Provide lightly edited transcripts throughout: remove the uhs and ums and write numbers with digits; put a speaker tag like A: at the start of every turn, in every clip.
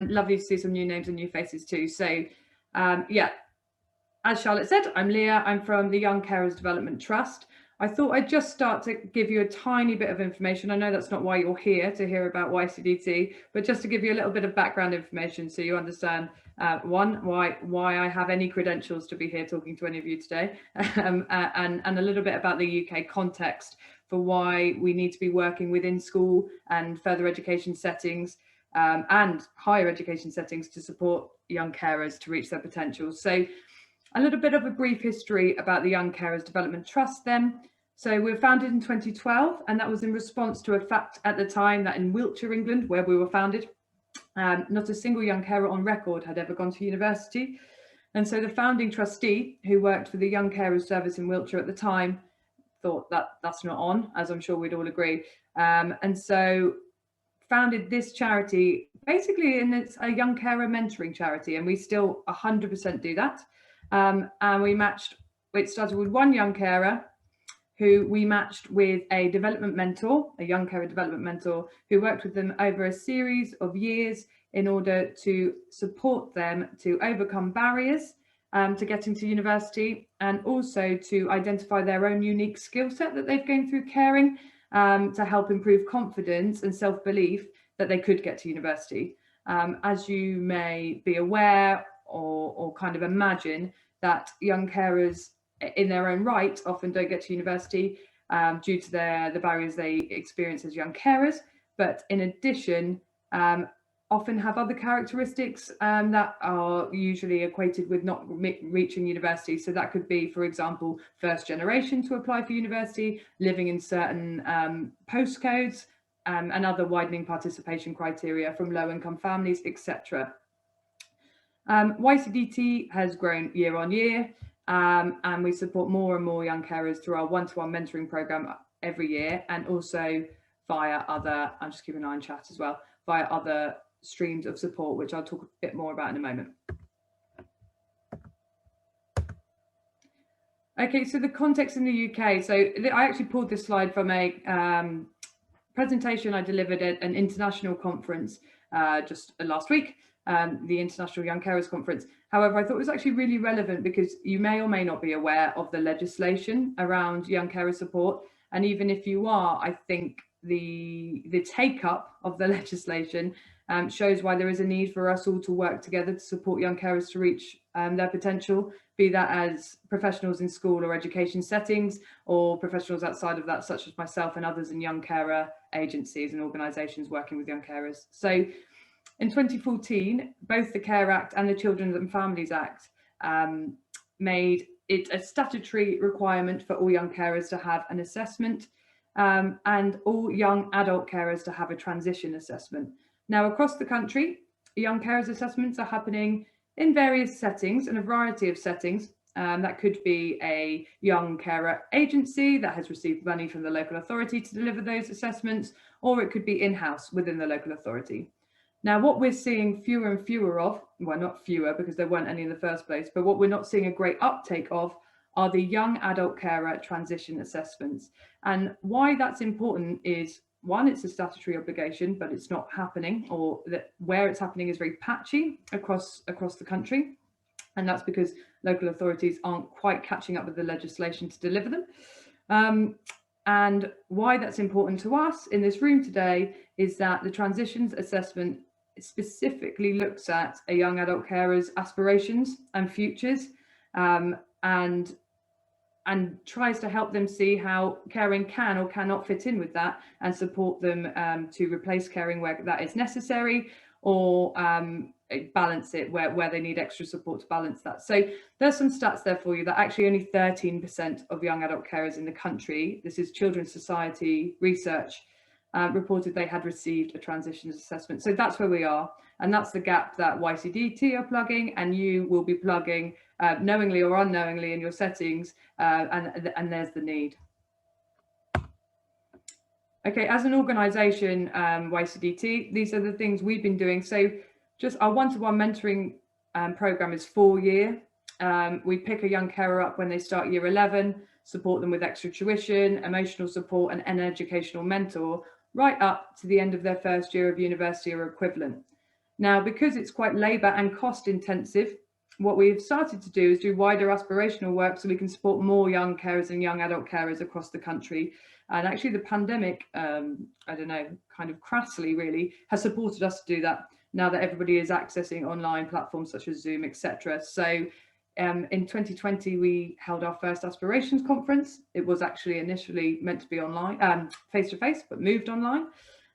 A: Lovely to see some new names and new faces too. So yeah, as Charlotte said, I'm Leah. I'm from the Young Carers Development Trust. I thought I'd just start to give you a tiny bit of information. I know that's not why you're here to hear about YCDT, but just to give you a little bit of background information so you understand, one, why I have any credentials to be here talking to any of you today, and a little bit about the UK context for why we need to be working within school and further education settings and higher education settings to support young carers to reach their potential. So a little bit of a brief history about the Young Carers Development Trust then. So we were founded in 2012, and that was in response to a fact at the time that in Wiltshire, England, where we were founded, not a single young carer on record had ever gone to university. And so the founding trustee, who worked for the Young Carers Service in Wiltshire at the time, thought that that's not on, as I'm sure we'd all agree. And so founded this charity, basically, and it's a young carer mentoring charity, and we still 100% do that. And we matched, it started with one young carer who we matched with a development mentor, a young carer development mentor, who worked with them over a series of years in order to support them to overcome barriers to getting to university, and also to identify their own unique skill set that they've gained through caring to help improve confidence and self-belief that they could get to university. As you may be aware or kind of imagine, that young carers in their own right often don't get to university due to the barriers they experience as young carers, but in addition often have other characteristics that are usually equated with not reaching university. So that could be, for example, first generation to apply for university, living in certain postcodes, and other widening participation criteria from low-income families, etc. YCDT has grown year on year, and we support more and more young carers through our one-to-one mentoring program every year, and also via other, I'm just keeping an eye on chat as well, via other streams of support, which I'll talk a bit more about in a moment. Okay, so the context in the UK. So I actually pulled this slide from a presentation I delivered at an international conference just last week, the International Young Carers Conference. However, I thought it was actually really relevant because you may or may not be aware of the legislation around young carer support. And even if you are, I think the take up of the legislation shows why there is a need for us all to work together to support young carers to reach their potential, be that as professionals in school or education settings, or professionals outside of that, such as myself and others in young carer agencies and organisations working with young carers. So in 2014, both the Care Act and the Children and Families Act made it a statutory requirement for all young carers to have an assessment and all young adult carers to have a transition assessment. Now, across the country, young carers assessments are happening in various settings, in a variety of settings. That could be a young carer agency that has received money from the local authority to deliver those assessments, or it could be in-house within the local authority. Now, what we're seeing fewer and fewer of, well, not fewer because there weren't any in the first place, but what we're not seeing a great uptake of are the young adult carer transition assessments. And why that's important is, one, it's a statutory obligation, but it's not happening, or that where it's happening is very patchy across the country. And that's because local authorities aren't quite catching up with the legislation to deliver them. And why that's important to us in this room today is that the transitions assessment specifically looks at a young adult carer's aspirations and futures, and tries to help them see how caring can or cannot fit in with that, and support them to replace caring where that is necessary, or balance it where they need extra support to balance that. So there's some stats there for you that actually only 13% of young adult carers in the country, this is Children's Society research, reported they had received a transitions assessment. So that's where we are, and that's the gap that YCDT are plugging, and you will be plugging knowingly or unknowingly in your settings, and there's the need. Okay, as an organisation, YCDT, these are the things we've been doing. So just our one-to-one mentoring programme is 4-year. We pick a young carer up when they start year 11, support them with extra tuition, emotional support, and an educational mentor, right up to the end of their first year of university or equivalent. Now, because it's quite labour and cost intensive, what we've started to do is do wider aspirational work so we can support more young carers and young adult carers across the country. And actually the pandemic, I don't know, kind of crassly really, has supported us to do that now that everybody is accessing online platforms such as Zoom, etc. So in 2020, we held our first Aspirations Conference. It was actually initially meant to be online, face-to-face, but moved online.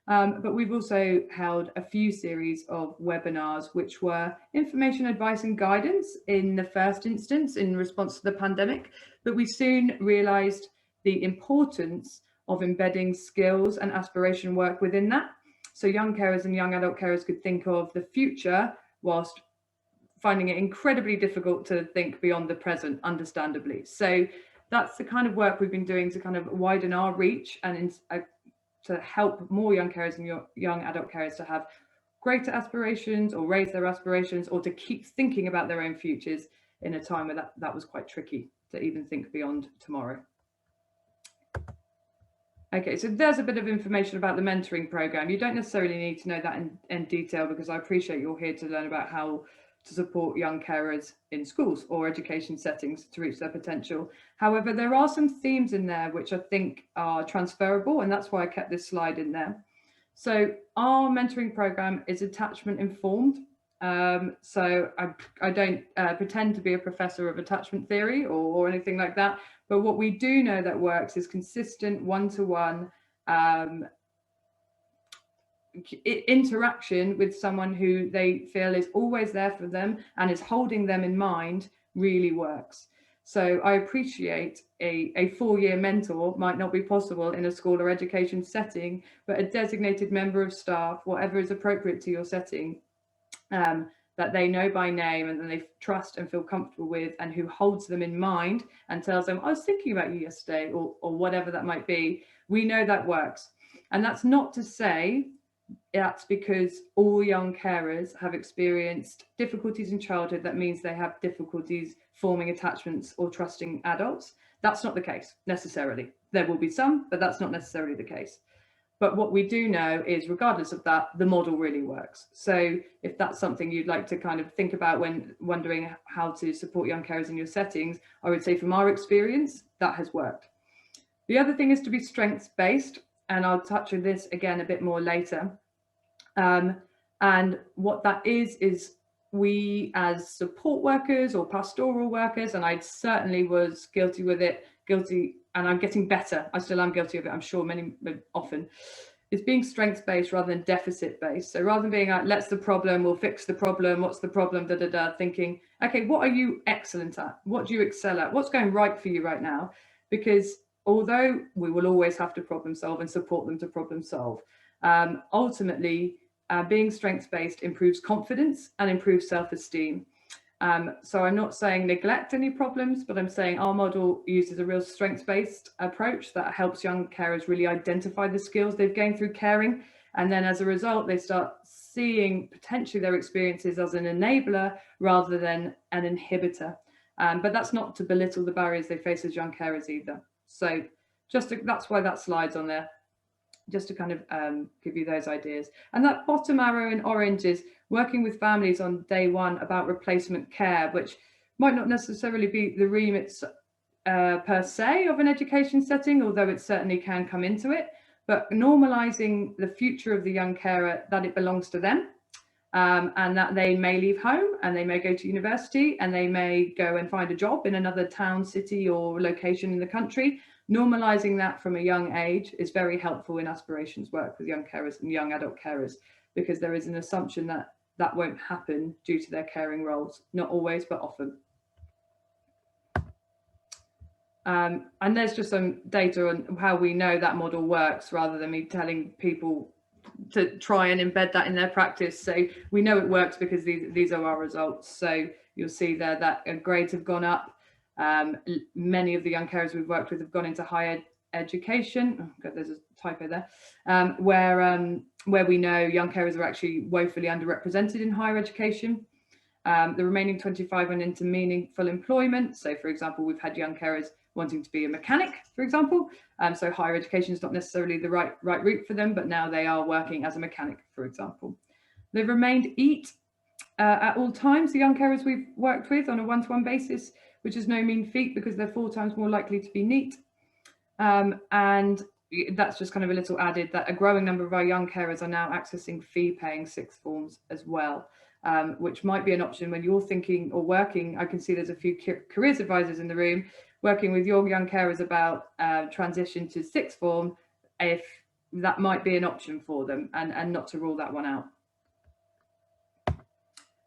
A: But we've also held a few series of webinars, which were information, advice and guidance in the first instance in response to the pandemic. But we soon realised the importance of embedding skills and aspiration work within that. So young carers and young adult carers could think of the future whilst finding it incredibly difficult to think beyond the present, understandably. So that's the kind of work we've been doing to kind of widen our reach and to help more young carers and young adult carers to have greater aspirations or raise their aspirations or to keep thinking about their own futures in a time where that was quite tricky to even think beyond tomorrow. Okay, so there's a bit of information about the mentoring program. You don't necessarily need to know that in detail because I appreciate you're here to learn about how to support young carers in schools or education settings to reach their potential. However, there are some themes in there which I think are transferable, and that's why I kept this slide in there. So our mentoring program is attachment informed. So I don't pretend to be a professor of attachment theory or anything like that, but what we do know that works is consistent one-to-one interaction with someone who they feel is always there for them and is holding them in mind really works. So I appreciate a 4-year mentor might not be possible in a school or education setting, but a designated member of staff, whatever is appropriate to your setting, that they know by name and that they trust and feel comfortable with, and who holds them in mind and tells them, I was thinking about you yesterday, or whatever that might be. We know that works. And that's not to say that's because all young carers have experienced difficulties in childhood. That means they have difficulties forming attachments or trusting adults. That's not the case necessarily. There will be some, but that's not necessarily the case. But what we do know is, regardless of that, the model really works. So if that's something you'd like to kind of think about when wondering how to support young carers in your settings, I would say from our experience, that has worked. The other thing is to be strengths-based, and I'll touch on this again a bit more later. And what that is we as support workers or pastoral workers, and I certainly was guilty with it, and I'm getting better. I still am guilty of it, I'm sure often. It's being strengths-based rather than deficit-based. So rather than being like, let's the problem, we'll fix the problem, what's the problem, thinking, okay, what are you excellent at? What do you excel at? What's going right for you right now? Because although we will always have to problem solve and support them to problem solve, ultimately, being strengths-based improves confidence and improves self-esteem. So I'm not saying neglect any problems, but I'm saying our model uses a real strengths-based approach that helps young carers really identify the skills they've gained through caring. And then as a result, they start seeing potentially their experiences as an enabler rather than an inhibitor. But that's not to belittle the barriers they face as young carers either. So that's why that slide's on there, just to kind of give you those ideas. And that bottom arrow in orange is working with families on day one about replacement care, which might not necessarily be the remit per se of an education setting, although it certainly can come into it, but normalizing the future of the young carer, that it belongs to them, and that they may leave home and they may go to university and they may go and find a job in another town, city or location in the country. Normalizing that from a young age is very helpful in aspirations work with young carers and young adult carers, because there is an assumption that that won't happen due to their caring roles. Not always, but often. And there's just some data on how we know that model works, rather than me telling people to try and embed that in their practice. So we know it works because these are our results. So you'll see there that grades have gone up. Many of the young carers we've worked with have gone into higher education. Oh God, there's a typo there. Where we know young carers are actually woefully underrepresented in higher education. The remaining 25 went into meaningful employment. So for example, we've had young carers wanting to be a mechanic, for example. So higher education is not necessarily the right route for them, but now they are working as a mechanic, for example. They've remained eat at all times, the young carers we've worked with on a one-to-one basis, which is no mean feat because they're 4 times more likely to be neat. And that's just kind of a little added that a growing number of our young carers are now accessing fee-paying sixth forms as well, which might be an option when you're thinking or working. I can see there's a few careers advisors in the room working with your young carers about transition to sixth form, if that might be an option for them, and not to rule that one out.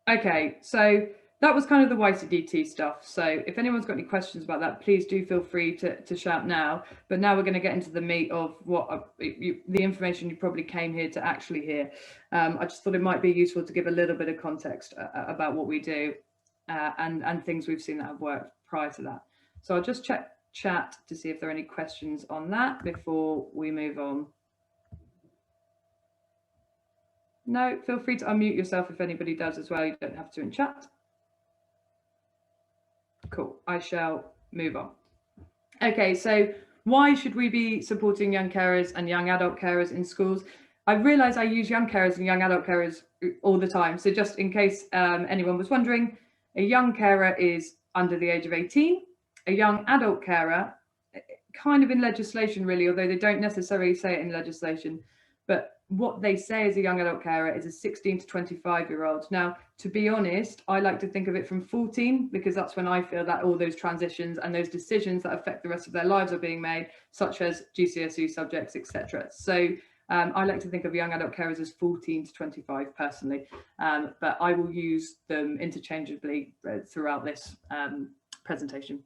A: Okay, so that was kind of the YCDT stuff. So if anyone's got any questions about that, please do feel free to shout now. But now we're going to get into the meat of what the information you probably came here to actually hear. I just thought it might be useful to give a little bit of context about what we do and things we've seen that have worked prior to that. So I'll just check chat to see if there are any questions on that before we move on. No, feel free to unmute yourself if anybody does as well. You don't have to in chat. Cool, I shall move on. Okay, so why should we be supporting young carers and young adult carers in schools? I realise I use young carers and young adult carers all the time. So just in case anyone was wondering, a young carer is under the age of 18. A young adult carer, kind of in legislation really, although they don't necessarily say it in legislation, but what they say as a young adult carer is a 16 to 25-year-old. Now, to be honest, I like to think of it from 14 because that's when I feel that all those transitions and those decisions that affect the rest of their lives are being made, such as GCSE subjects, etc. So I like to think of young adult carers as 14 to 25 personally, but I will use them interchangeably throughout this presentation.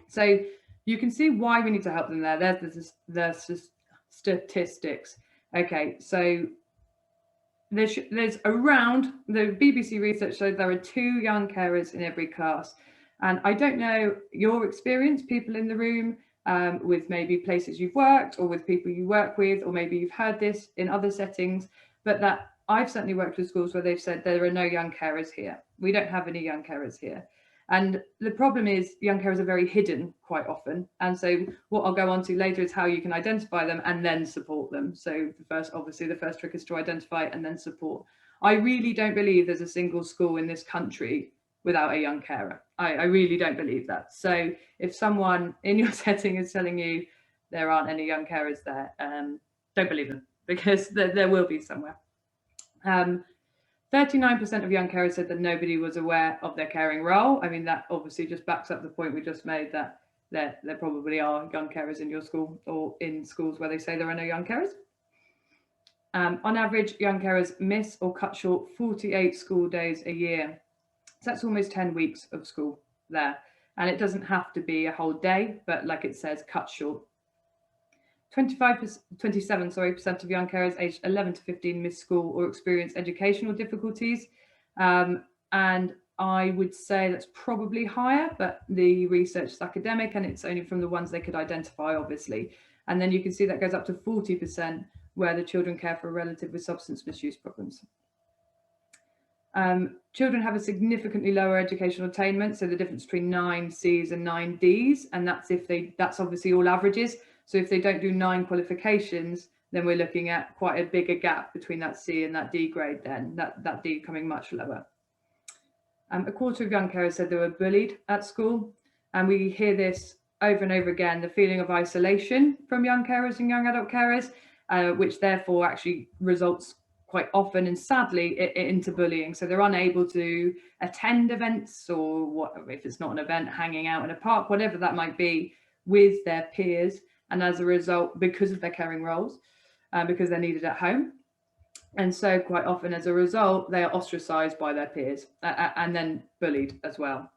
A: So you can see why we need to help them there. There's the statistics. Okay, so there's around, the BBC research showed there are 2 young carers in every class. And I don't know your experience, people in the room, with maybe places you've worked or with people you work with, or maybe you've heard this in other settings, but that I've certainly worked with schools where they've said there are no young carers here. We don't have any young carers here. And the problem is young carers are very hidden quite often. And so what I'll go on to later is how you can identify them and then support them. So obviously the first trick is to identify and then support. I really don't believe there's a single school in this country without a young carer. I really don't believe that. So if someone in your setting is telling you there aren't any young carers there, don't believe them, because there will be somewhere. 39% of young carers said that nobody was aware of their caring role. I mean, that obviously just backs up the point we just made that there probably are young carers in your school or in schools where they say there are no young carers. On average, young carers miss or cut short 48 school days a year. So that's almost 10 weeks of school there. And it doesn't have to be a whole day, but like it says, cut short. 27% of young carers aged 11 to 15 miss school or experience educational difficulties. And I would say that's probably higher, but the research is academic and it's only from the ones they could identify, obviously. And then you can see that goes up to 40% where the children care for a relative with substance misuse problems. Children have a significantly lower educational attainment, so the difference between 9 Cs and 9 Ds, and that's obviously all averages. So if they don't do 9 qualifications, then we're looking at quite a bigger gap between that C and that D grade then, that D coming much lower. A quarter of young carers said they were bullied at school, and we hear this over and over again, the feeling of isolation from young carers and young adult carers, which therefore actually results quite often and sadly into bullying. So they're unable to attend events, or what if it's not an event, hanging out in a park, whatever that might be, with their peers. And as a result, because of their caring roles, because they're needed at home. And so quite often as a result, they are ostracized by their peers and then bullied as well.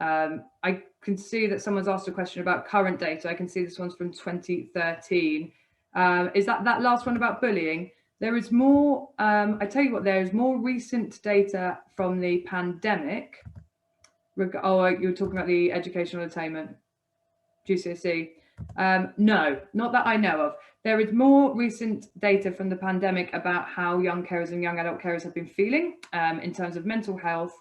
A: I can see that someone's asked a question about current data. I can see this one's from 2013. Is that last one about bullying? There is more, I tell you what, there is more recent data from the pandemic. Oh, you're talking about the educational attainment, GCSE. No, not that I know of. There is more recent data from the pandemic about how young carers and young adult carers have been feeling in terms of mental health,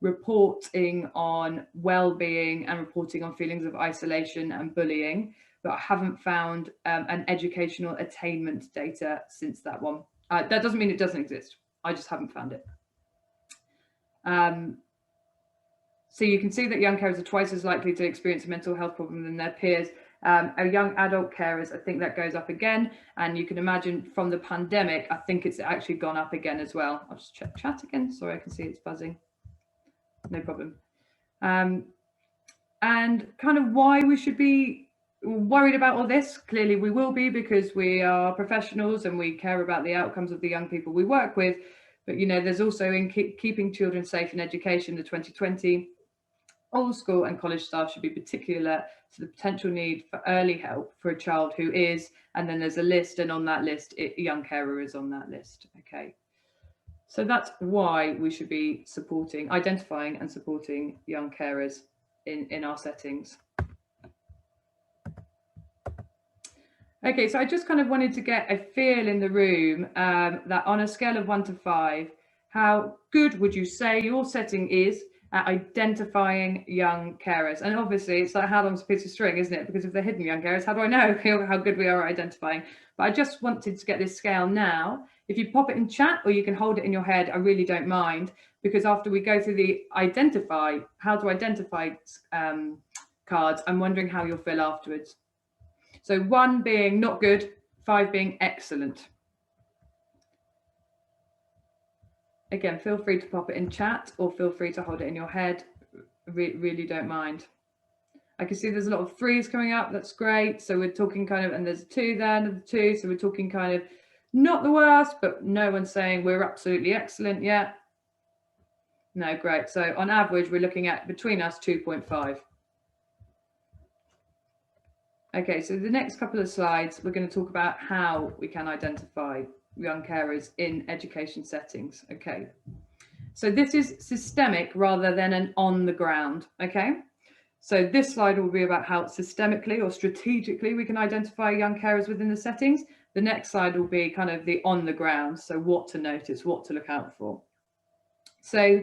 A: reporting on well-being and reporting on feelings of isolation and bullying, but I haven't found an educational attainment data since that one. That doesn't mean it doesn't exist. I just haven't found it. So you can see that young carers are twice as likely to experience a mental health problem than their peers. Our young adult carers, I think that goes up again. And you can imagine from the pandemic, I think it's actually gone up again as well. I'll just check chat again. Sorry, I can see it's buzzing. No problem. And kind of why we should be worried about all this. Clearly we will be, because we are professionals and we care about the outcomes of the young people we work with. But, you know, there's also in keeping children safe in education, the 2020, all school and college staff should be particularly alert to the potential need for early help for a child who is, and then there's a list, and on that list, young carer is on that list. Okay. So that's why we should be identifying and supporting young carers in our settings. Okay, so I just kind of wanted to get a feel in the room that on a scale of 1 to 5, how good would you say your setting is at identifying young carers? And obviously it's like, how long's a piece of string, isn't it? Because if they're hidden young carers, how do I know how good we are at identifying? But I just wanted to get this scale now. If you pop it in chat, or you can hold it in your head, I really don't mind, because after we go through the how to identify cards, I'm wondering how you'll feel afterwards. So 1 being not good, 5 being excellent. Again, feel free to pop it in chat, or feel free to hold it in your head. Really don't mind. I can see there's a lot of 3s coming up. That's great. So we're talking kind of, and there's a 2 there, another 2. So we're talking kind of not the worst, but no one's saying we're absolutely excellent yet. No, great. So on average, we're looking at between us 2.5. Okay, so the next couple of slides, we're going to talk about how we can identify young carers in education settings. Okay, so this is systemic rather than an on the ground. Okay, so this slide will be about how systemically or strategically we can identify young carers within the settings. The next slide will be kind of the on the ground, so what to notice, what to look out for. So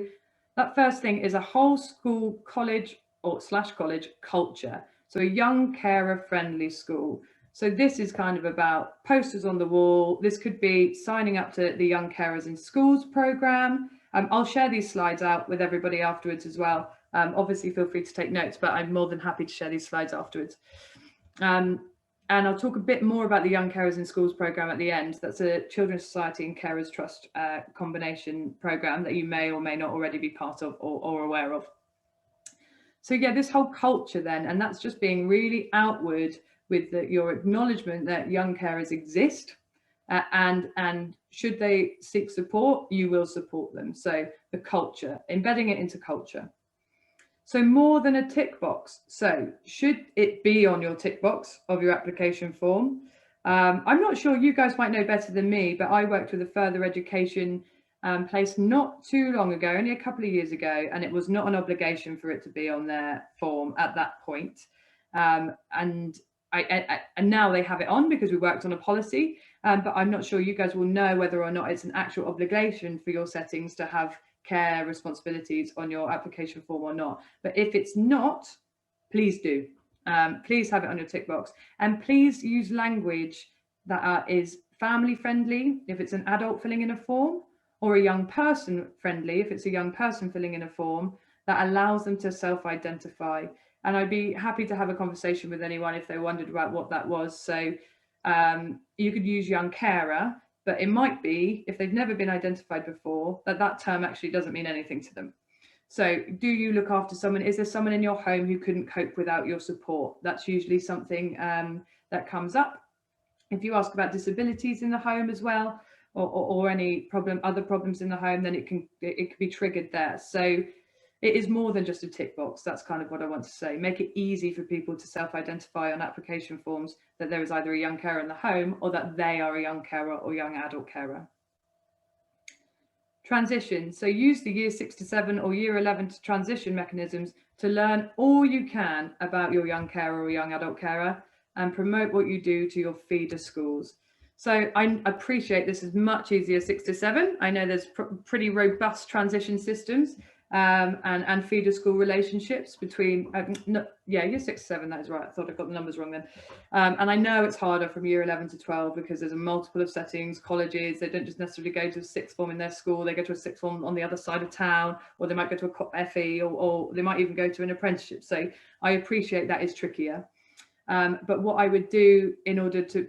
A: that first thing is a whole school, college or / college culture. So a young carer friendly school. So this is kind of about posters on the wall. This could be signing up to the Young Carers in Schools program. I'll share these slides out with everybody afterwards as well. Obviously feel free to take notes, but I'm more than happy to share these slides afterwards. And I'll talk a bit more about the Young Carers in Schools program at the end. That's a Children's Society and Carers Trust combination program that you may or may not already be part of or aware of. So yeah, this whole culture then, and that's just being really outward with your acknowledgement that young carers exist, and should they seek support, you will support them. So the culture, embedding it into culture. So more than a tick box. So should it be on your tick box of your application form? I'm not sure, you guys might know better than me, but I worked with a further education place not too long ago, only a couple of years ago, and it was not an obligation for it to be on their form at that point. And now they have it on because we worked on a policy, but I'm not sure you guys will know whether or not it's an actual obligation for your settings to have care responsibilities on your application form or not. But if it's not, please do. Please have it on your tick box, and please use language that is family friendly if it's an adult filling in a form, or a young person friendly if it's a young person filling in a form, that allows them to self-identify. And I'd be happy to have a conversation with anyone if they wondered about what that was. So you could use young carer, but it might be, if they've never been identified before, that term actually doesn't mean anything to them. So do you look after someone? Is there someone in your home who couldn't cope without your support? That's usually something that comes up. If you ask about disabilities in the home as well, or any other problems in the home, then it can be triggered there. So it is more than just a tick box. That's kind of what I want to say. Make it easy for people to self-identify on application forms that there is either a young carer in the home, or that they are a young carer or young adult carer. Transition. So use the year 6 to 7 or year 11 to transition mechanisms to learn all you can about your young carer or young adult carer, and promote what you do to your feeder schools. So I appreciate this is much easier 6 to 7. I know there's pretty robust transition systems. and feeder school relationships between, year 6 to 7, that is right. I thought I got the numbers wrong then. And I know it's harder from year 11 to 12 because there's a multiple of settings, colleges, they don't just necessarily go to a sixth form in their school, they go to a sixth form on the other side of town, or they might go to a FE, or they might even go to an apprenticeship. So I appreciate that is trickier. But what I would do in order to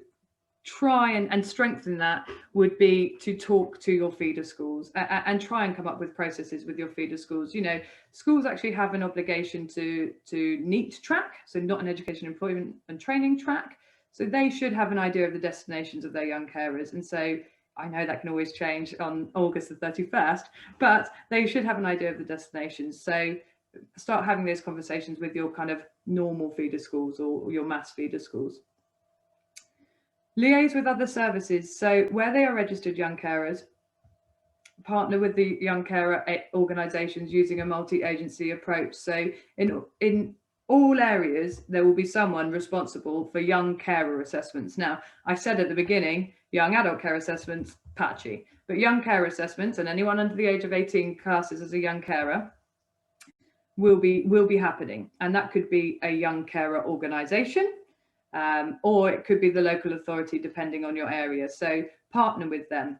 A: try and strengthen that would be to talk to your feeder schools and try and come up with processes with your feeder schools. You know, schools actually have an obligation to NEAT track, so not an education, employment and training track. So they should have an idea of the destinations of their young carers. And so I know that can always change on August the 31st, but they should have an idea of the destinations. So start having those conversations with your kind of normal feeder schools or your mass feeder schools. Liaise with other services. So where they are registered young carers, partner with the young carer organisations using a multi-agency approach. So in all areas, there will be someone responsible for young carer assessments. Now, I said at the beginning, young adult care assessments, patchy, but young carer assessments, and anyone under the age of 18 classes as a young carer, will be happening. And that could be a young carer organisation, or it could be the local authority, depending on your area. So partner with them.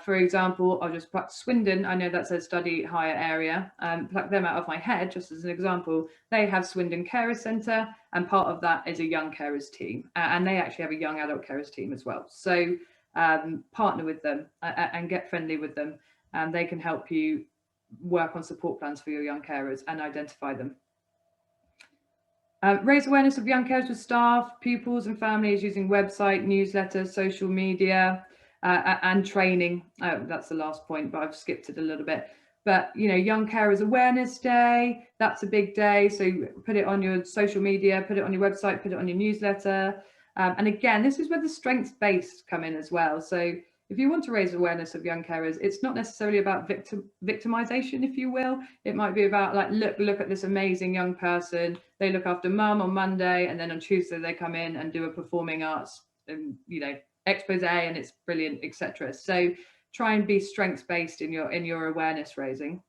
A: For example, I'll just pluck Swindon. I know that's a study hire area. Pluck them out of my head, just as an example. They have Swindon Carer Centre, and part of that is a young carers team. And they actually have a young adult carers team as well. So partner with them and get friendly with them. And they can help you work on support plans for your young carers and identify them. Raise awareness of young carers with staff, pupils and families using website, newsletters, social media, and training. That's the last point, but I've skipped it a little bit. But, you know, Young Carers Awareness Day, that's a big day. So put it on your social media, put it on your website, put it on your newsletter. And again, this is where the strengths-based come in as well. So if you want to raise awareness of young carers, it's not necessarily about victimization, if you will. It might be about like, look at this amazing young person. They look after mum on Monday, and then on Tuesday they come in and do a performing arts, expose, and it's brilliant, etc. So try and be strengths-based in your awareness raising.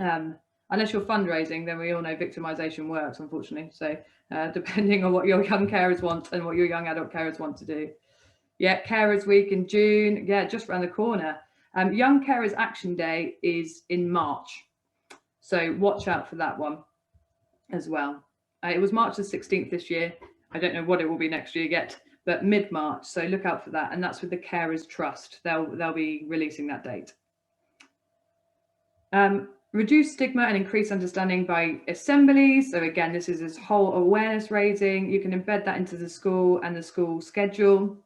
A: Unless you're fundraising, then we all know victimization works, unfortunately. So depending on what your young carers want and what your young adult carers want to do. Yeah, Carers Week in June. Yeah, just around the corner. Young Carers Action Day is in March. So watch out for that one as well. It was March the 16th this year. I don't know what it will be next year yet, but mid-March. So look out for that. And that's with the Carers Trust. They'll be releasing that date. Reduce stigma and increase understanding by assemblies. So again, this is this whole awareness raising. You can embed that into the school and the school schedule.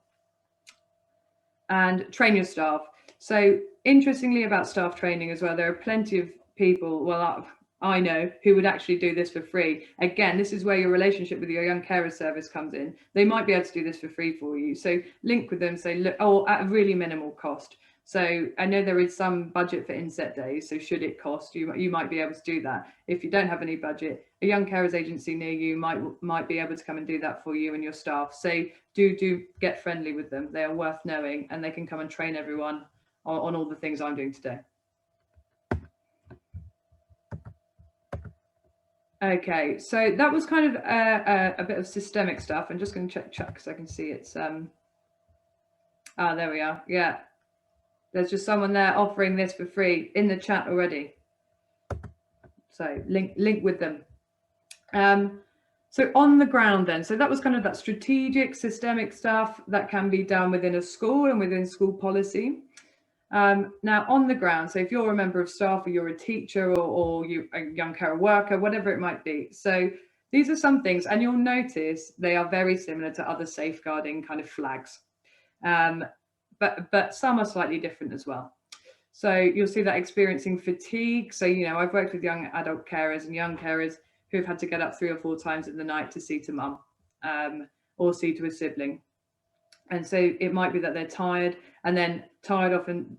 A: And train your staff. So interestingly about staff training as well, there are plenty of people, well, I know, who would actually do this for free. Again, this is where your relationship with your young carer service comes in. They might be able to do this for free for you. So link with them, say, look, at a really minimal cost. So I know there is some budget for inset days. So should it cost, you might be able to do that. If you don't have any budget, a young carers agency near you might be able to come and do that for you and your staff. So do get friendly with them. They are worth knowing, and they can come and train everyone on all the things I'm doing today. Okay, so that was kind of a bit of systemic stuff. I'm just going to check because I can see it's there we are. Yeah, there's just someone there offering this for free in the chat already. So link with them. So on the ground then, so that was kind of that strategic, systemic stuff that can be done within a school and within school policy. Now on the ground, so if you're a member of staff or you're a teacher or you're a young carer worker, whatever it might be. So these are some things, and you'll notice they are very similar to other safeguarding kind of flags. But some are slightly different as well. So you'll see that experiencing fatigue. So, I've worked with young adult carers and young carers who've had to get up 3 or 4 times in the night to see to mum or see to a sibling. And so it might be that they're tired, and then tired often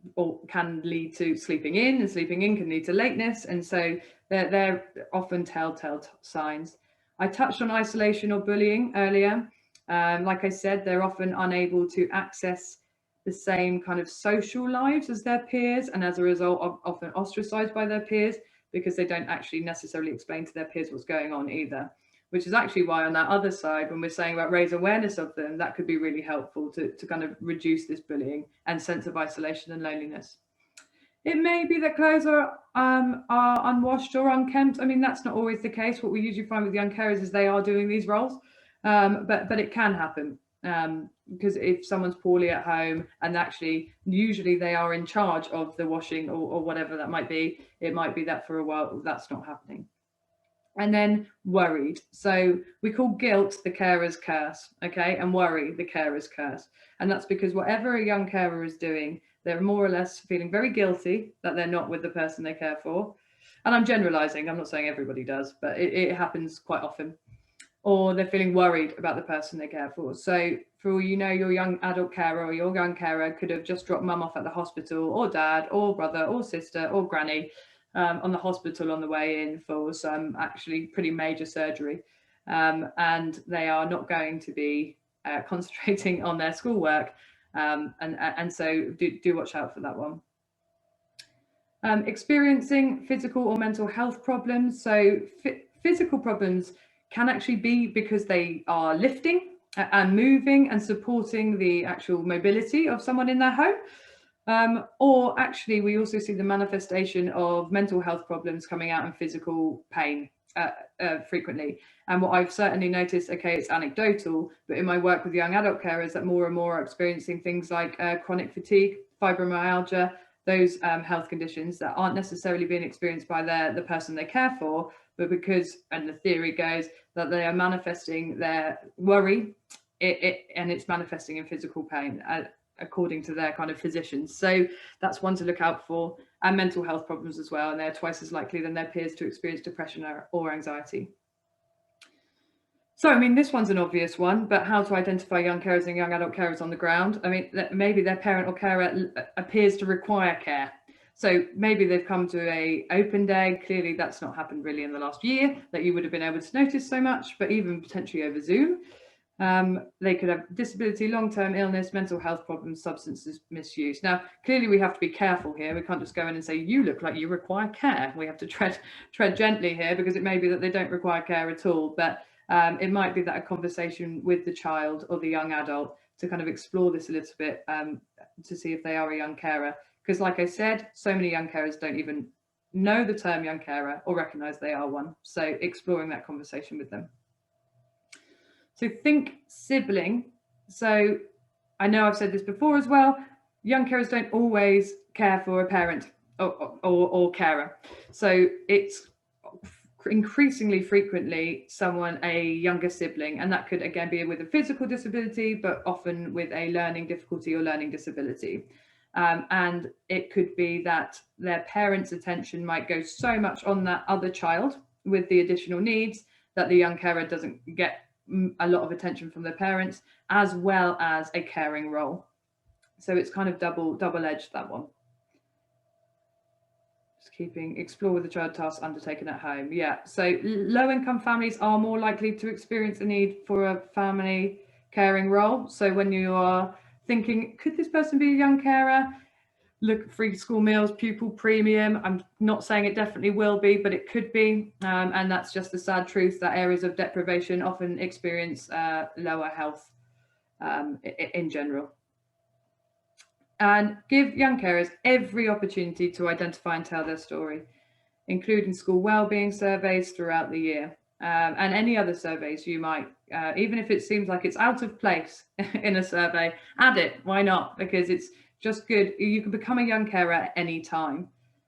A: can lead to sleeping in, and sleeping in can lead to lateness. And so they're often telltale signs. I touched on isolation or bullying earlier. Like I said, they're often unable to access the same kind of social lives as their peers, and as a result, often ostracized by their peers. because they don't actually necessarily explain to their peers what's going on either, which is actually why on that other side, when we're saying about raise awareness of them, that could be really helpful to kind of reduce this bullying and sense of isolation and loneliness. It may be that clothes are unwashed or unkempt. I mean, that's not always the case. What we usually find with young carers is they are doing these roles, but it can happen because if someone's poorly at home and actually usually they are in charge of the washing or whatever that might be, it might be that for a while that's not happening. And then worried. So we call guilt the carer's curse, okay, and worry the carer's curse. And that's because whatever a young carer is doing, they're more or less feeling very guilty that they're not with the person they care for. And I'm generalizing, I'm not saying everybody does, but it happens quite often. Or they're feeling worried about the person they care for. So for all you know, your young adult carer or your young carer could have just dropped mum off at the hospital, or dad, or brother, or sister, or granny on the hospital on the way in for some actually pretty major surgery. And they are not going to be concentrating on their schoolwork. And so do watch out for that one. Experiencing physical or mental health problems. So physical problems can actually be because they are lifting and moving and supporting the actual mobility of someone in their home. Or actually, we also see the manifestation of mental health problems coming out in physical pain frequently. And what I've certainly noticed, okay, it's anecdotal, but in my work with young adult carers, that more and more are experiencing things like chronic fatigue, fibromyalgia, those health conditions that aren't necessarily being experienced by the person they care for, but because, and the theory goes, that they are manifesting their worry, and it's manifesting in physical pain, according to their kind of physicians. So that's one to look out for, and mental health problems as well. And they're twice as likely than their peers to experience depression or anxiety. So, I mean, this one's an obvious one, but how to identify young carers and young adult carers on the ground. I mean, maybe their parent or carer appears to require care. So maybe they've come to a open day. Clearly that's not happened really in the last year that you would have been able to notice so much, but even potentially over Zoom. They could have disability, long-term illness, mental health problems, substance misuse. Now, clearly we have to be careful here. We can't just go in and say, you look like you require care. We have to tread gently here, because it may be that they don't require care at all, but it might be that a conversation with the child or the young adult to kind of explore this a little bit to see if they are a young carer. Because like I said, so many young carers don't even know the term young carer or recognise they are one. So exploring that conversation with them. So think sibling. So I know I've said this before as well, young carers don't always care for a parent or carer. So it's increasingly frequently a younger sibling, and that could again be with a physical disability, but often with a learning difficulty or learning disability. And it could be that their parents' attention might go so much on that other child with the additional needs that the young carer doesn't get a lot of attention from their parents, as well as a caring role. So it's kind of double-edged, that one. Just explore with the child tasks undertaken at home. Yeah, so low-income families are more likely to experience a need for a family caring role. So when you are thinking, could this person be a young carer? Look at free school meals, pupil premium. I'm not saying it definitely will be, but it could be. And that's just the sad truth that areas of deprivation often experience lower health in general. And give young carers every opportunity to identify and tell their story, including school wellbeing surveys throughout the year. And any other surveys you might, even if it seems like it's out of place in a survey, add it. Why not? Because it's just good. You can become a young carer at any time.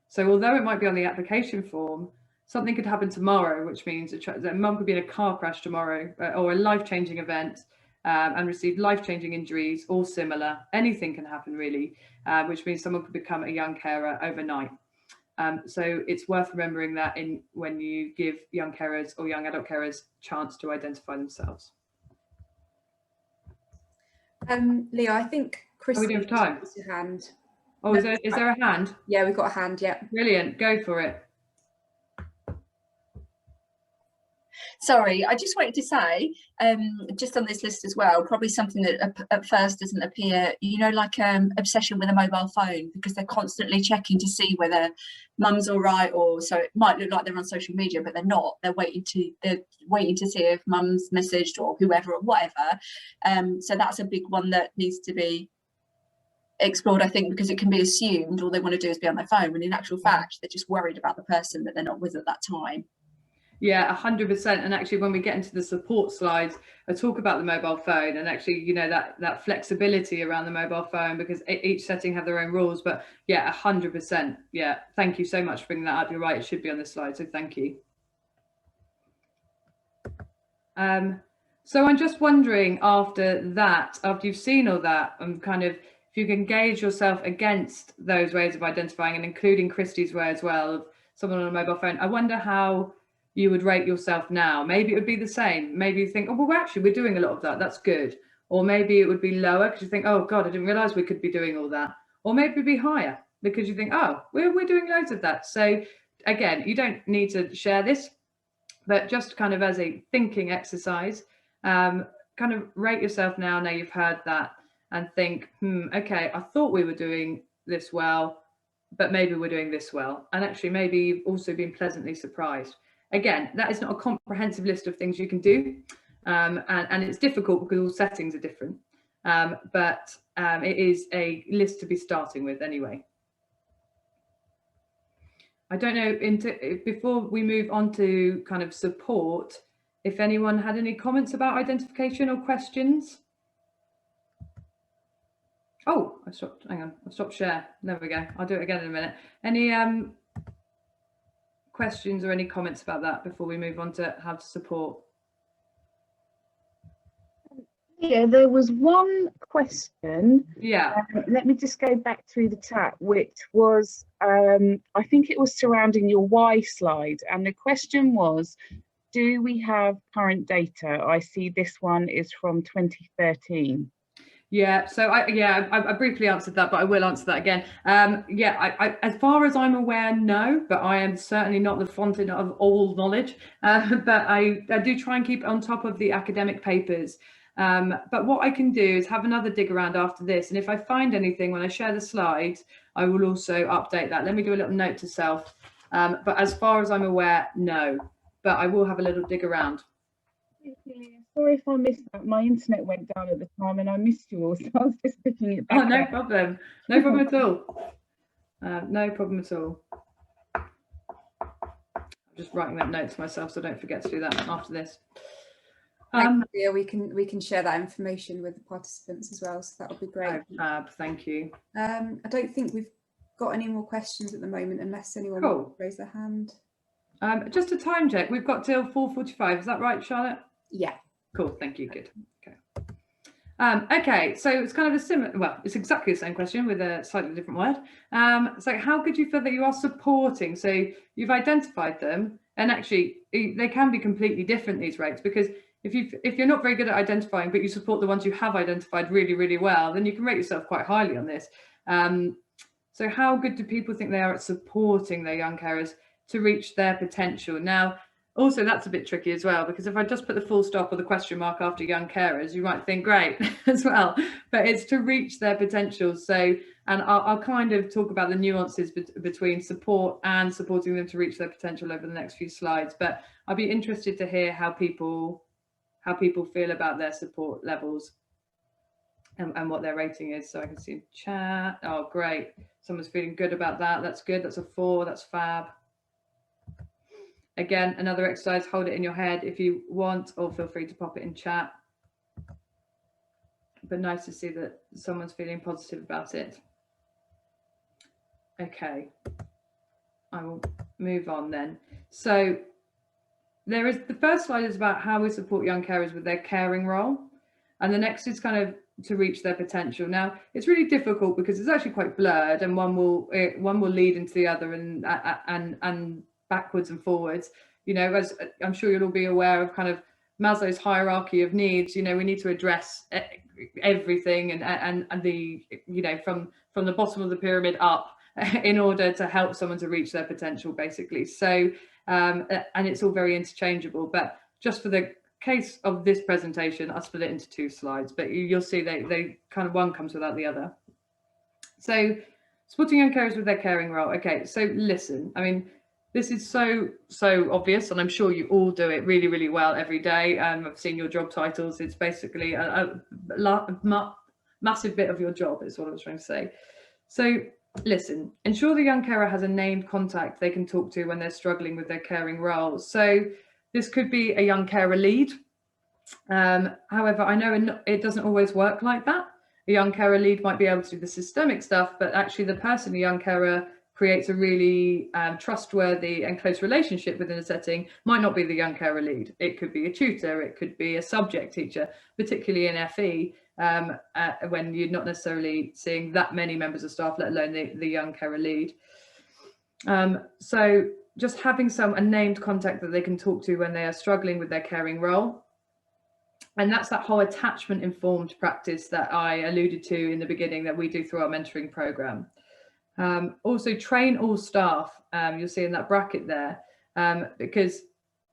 A: So although it might be on the application form, something could happen tomorrow, which means that mum could be in a car crash tomorrow or a life-changing event and receive life-changing injuries or similar. Anything can happen really, which means someone could become a young carer overnight. So it's worth remembering that when you give young carers or young adult carers chance to identify themselves.
B: Leah, I think Chris.
A: We do have time.
B: Your hand.
A: Oh, no, is there a hand?
B: Yeah, we've got a hand. Yeah.
A: Brilliant. Go for it.
C: Sorry, I just wanted to say, just on this list as well, probably something that at first doesn't appear, you know, like obsession with a mobile phone, because they're constantly checking to see whether mum's all right, or so it might look like they're on social media, but they're not. They're waiting to see if mum's messaged or whoever or whatever. So that's a big one that needs to be explored, I think, because it can be assumed all they want to do is be on their phone, when in actual fact they're just worried about the person that they're not with at that time.
A: Yeah, 100%. And actually, when we get into the support slides, I talk about the mobile phone and actually, you know, that flexibility around the mobile phone, because each setting have their own rules. But yeah, 100%. Yeah, thank you so much for bringing that up. You're right, it should be on this slide. So thank you. So I'm just wondering, after that, after you've seen all that, kind of, if you can gauge yourself against those ways of identifying, and including Christy's way as well, of someone on a mobile phone, I wonder how you would rate yourself now. Maybe it would be the same. Maybe you think, oh, well, actually, we're doing a lot of that. That's good. Or maybe it would be lower because you think, oh, God, I didn't realize we could be doing all that. Or maybe it'd be higher because you think, oh, we're doing loads of that. So again, you don't need to share this, but just kind of as a thinking exercise, kind of rate yourself now you've heard that, and think, okay, I thought we were doing this well, but maybe we're doing this well. And actually, maybe you've also been pleasantly surprised. Again, that is not a comprehensive list of things you can do. And it's difficult because all settings are different. But it is a list to be starting with anyway. I don't know, before we move on to kind of support, if anyone had any comments about identification or questions. Oh, I stopped share. There we go. I'll do it again in a minute. Any questions or any comments about that before we move on to how to support?
D: Yeah, there was one question.
A: Yeah.
D: Let me just go back through the chat, which was, I think it was surrounding your Y slide. And the question was, do we have current data? I see this one is from 2013.
A: Yeah, so I briefly answered that, but I will answer that again. Yeah, as far as I'm aware, no, but I am certainly not the fountain of all knowledge. But I do try and keep on top of the academic papers. But what I can do is have another dig around after this. And if I find anything when I share the slides, I will also update that. Let me do a little note to self. But as far as I'm aware, no, but I will have a little dig around.
D: Sorry if I missed that. My internet went down at the time and I missed you all, so I was just picking it back
A: Oh, no
D: up.
A: problem. No problem at all. No problem at all. I'm just writing that note to myself so I don't forget to do that after this.
B: Yeah, we can share that information with the participants as well, so that would be great.
A: Thank you.
B: I don't think we've got any more questions at the moment, unless anyone
A: Cool.
B: raise their hand.
A: Just a time check. We've got till 4:45. Is that right, Charlotte?
B: Yeah.
A: Cool. Thank you. Good. Okay. Okay. So it's kind of a similar. Well, it's exactly the same question with a slightly different word. So how could you feel that you are supporting? So you've identified them, and actually they can be completely different, these rates, because if you're not very good at identifying, but you support the ones you have identified really, really well, then you can rate yourself quite highly on this. So how good do people think they are at supporting their young carers to reach their potential? Now, also, that's a bit tricky as well, because if I just put the full stop or the question mark after young carers, you might think great as well, but it's to reach their potential. So, and I'll kind of talk about the nuances between support and supporting them to reach their potential over the next few slides, but I'll be interested to hear how people feel about their support levels and what their rating is. So I can see in chat. Oh, great. Someone's feeling good about that. That's good. That's a 4. That's fab. Again, another exercise, hold it in your head if you want, or feel free to pop it in chat. But nice to see that someone's feeling positive about it. Okay, I will move on then. So the first slide is about how we support young carers with their caring role. And the next is kind of to reach their potential. Now, it's really difficult because it's actually quite blurred, and one will lead into the other and backwards and forwards. You know, as I'm sure you'll all be aware of kind of Maslow's hierarchy of needs. You know, we need to address everything and the, you know, from the bottom of the pyramid up in order to help someone to reach their potential, basically. So and it's all very interchangeable, but just for the case of this presentation, I split it into 2 slides, but you'll see they kind of, one comes without the other. So supporting young carers with their caring role. Okay, so listen, I mean, this is so obvious, and I'm sure you all do it really, really well every day. I've seen your job titles. It's basically a massive bit of your job is what I was trying to say. So listen, ensure the young carer has a named contact they can talk to when they're struggling with their caring role. So this could be a young carer lead. However, I know it doesn't always work like that. A young carer lead might be able to do the systemic stuff, but actually the person, the young carer, creates a really trustworthy and close relationship within a setting might not be the young carer lead. It could be a tutor, it could be a subject teacher, particularly in FE, when you're not necessarily seeing that many members of staff, let alone the young carer lead. So just having a named contact that they can talk to when they are struggling with their caring role. And that's that whole attachment informed practice that I alluded to in the beginning that we do through our mentoring program. Also train all staff, you'll see in that bracket there, because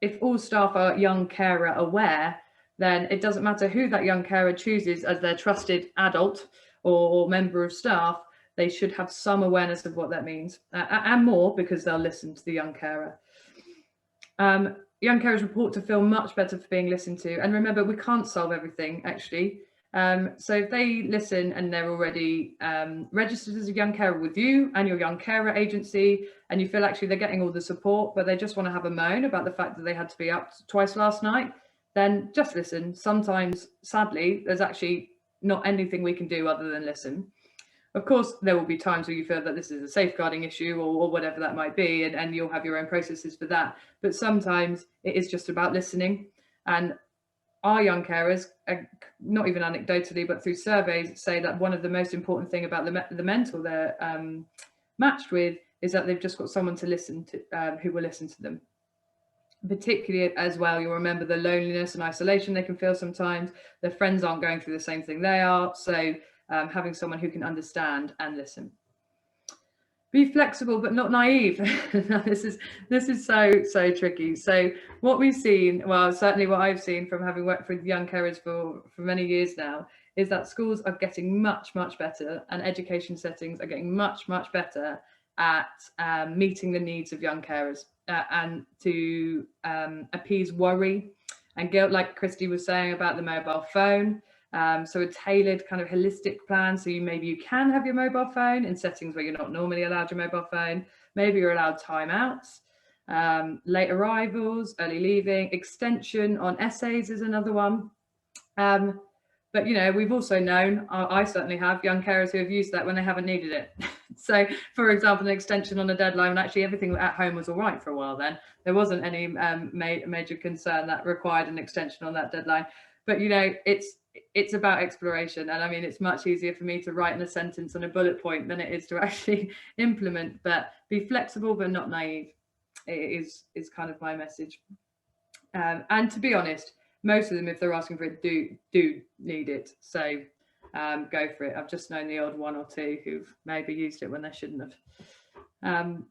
A: if all staff are young carer aware, then it doesn't matter who that young carer chooses as their trusted adult or member of staff, they should have some awareness of what that means, and more, because they'll listen to the young carer. Young carers report to feel much better for being listened to. And remember, we can't solve everything, actually. So if they listen and they're already registered as a young carer with you and your young carer agency, and you feel actually they're getting all the support, but they just want to have a moan about the fact that they had to be up twice last night, then just listen. Sometimes, sadly, there's actually not anything we can do other than listen. Of course, there will be times where you feel that this is a safeguarding issue or whatever that might be, and you'll have your own processes for that. But sometimes it is just about listening. And our young carers, not even anecdotally, but through surveys, say that one of the most important thing about the mentor they're matched with is that they've just got someone to listen to, who will listen to them. Particularly as well, you'll remember the loneliness and isolation they can feel sometimes. Their friends aren't going through the same thing they are. So having someone who can understand and listen. Be flexible but not naive. This is so tricky. So what we've seen, well, certainly what I've seen from having worked with young carers for many years now, is that schools are getting much better, and education settings are getting much better at meeting the needs of young carers and to appease worry and guilt, like Christy was saying about the mobile phone. So a tailored kind of holistic plan. So maybe you can have your mobile phone in settings where you're not normally allowed your mobile phone. Maybe you're allowed timeouts, late arrivals, early leaving, extension on essays is another one. But, you know, we've also known, I certainly have, young carers who have used that when they haven't needed it. So, for example, an extension on a deadline, when actually everything at home was all right for a while then. There wasn't any major concern that required an extension on that deadline. But, you know, it's about exploration. And I mean, it's much easier for me to write in a sentence on a bullet point than it is to actually implement. But be flexible, but not naive is kind of my message. And to be honest, most of them, if they're asking for it, do need it. So go for it. I've just known the odd one or two who've maybe used it when they shouldn't have.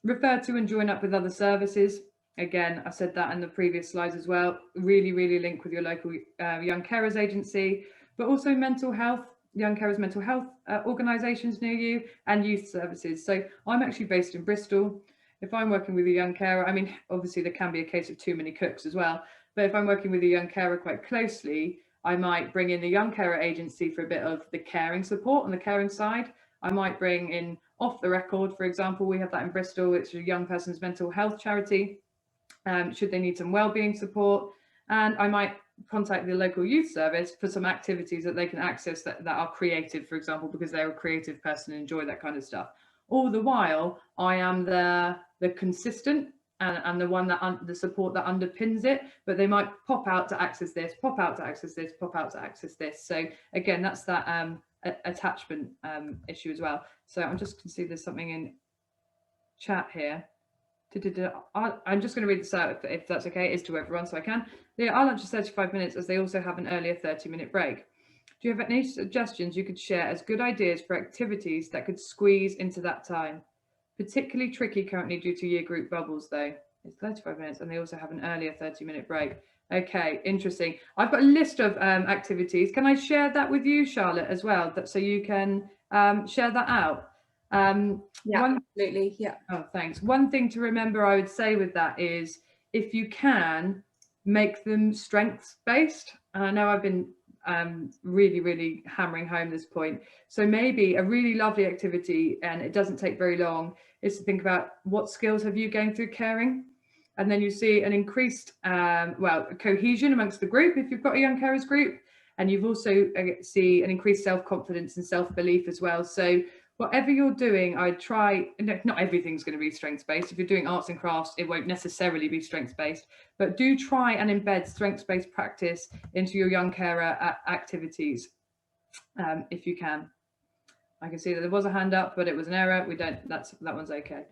A: Refer to and join up with other services. Again, I said that in the previous slides as well. Really link with your local young carers agency, but also mental health, young carers mental health organisations near you, and youth services. So I'm actually based in Bristol. If I'm working with a young carer, I mean, obviously there can be a case of too many cooks as well, but if I'm working with a young carer quite closely, I might bring in the young carer agency for a bit of the caring support on the caring side. I might bring in Off the Record, for example. We have that in Bristol. It's a young person's mental health charity. Should they need some wellbeing support, and I might contact the local youth service for some activities that they can access that are creative, for example, because they're a creative person and enjoy that kind of stuff. All the while, I am the consistent and the one that the support that underpins it, but they might pop out to access this, pop out to access this, pop out to access this. So again, that's that attachment issue as well. So I'm just going to see there's something in chat here. I'm just going to read this out if that's okay. It is to everyone, so I can. Our lunch is 35 minutes, as they also have an earlier 30-minute break. Do you have any suggestions you could share as good ideas for activities that could squeeze into that time? Particularly tricky currently due to year group bubbles, though. It's 35 minutes, and they also have an earlier 30-minute break. Okay, interesting. I've got a list of activities. Can I share that with you, Charlotte, as well, so you can share that out?
B: Yeah, absolutely. Yeah.
A: Oh, thanks. One thing to remember, I would say with that is, if you can, make them strengths based. And I know I've been really hammering home this point. So maybe a really lovely activity, and it doesn't take very long, is to think about what skills have you gained through caring. And then you see an increased, cohesion amongst the group if you've got a young carers group. And you've also see an increased self-confidence and self-belief as well. So whatever you're doing, I'd try, not everything's going to be strengths-based. If you're doing arts and crafts, it won't necessarily be strengths-based, but do try and embed strengths-based practice into your young carer activities, if you can. I can see that there was a hand up, but it was an error. That one's okay.